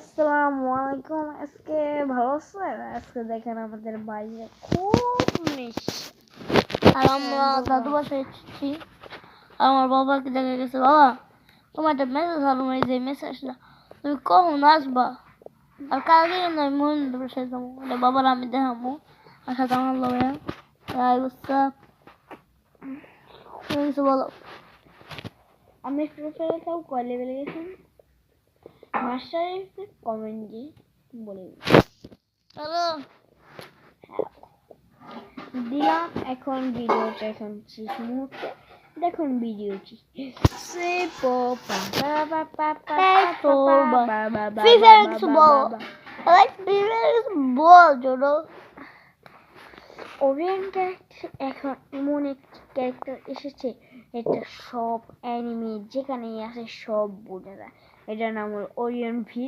আসসালামু আলাইকুম। আজকে ভালো আছেন? আজকে দেখেন আমাদের বাইরে খুব মিষ্টি আর আমরা দাদু বাসায় এসেছি। আমার বাবাকে দেখা গেছে, বাবা তোমার একটা মেসেজ হলো, এই যে মেসেজটা তুমি কখন আসবা? আর কালকে নয় মহিন্দ্র বাসায় যাবো, বাবার আমি দেখাবো। আর সাথে আমার লগে কিছু বলো। আমি প্রোফাইলে তাও কয় লেভেলে গেছেন? মাস্টার কমেন্ট দিয়ে বলে হ্যালো দিলাম। এখন ভিডিওটা এখন শেষ মুহূর্তে দেখুন ভিডিওটি। বল জোড়ো ওরিয়ন ক্যারেক্টার এখন এমন একটি ক্যারেক্টার এসেছে, এটা সব অ্যানিমে যেখানেই আছে সব বোঝা যায়। এটার নাম হলো ওরিয়ন ভি।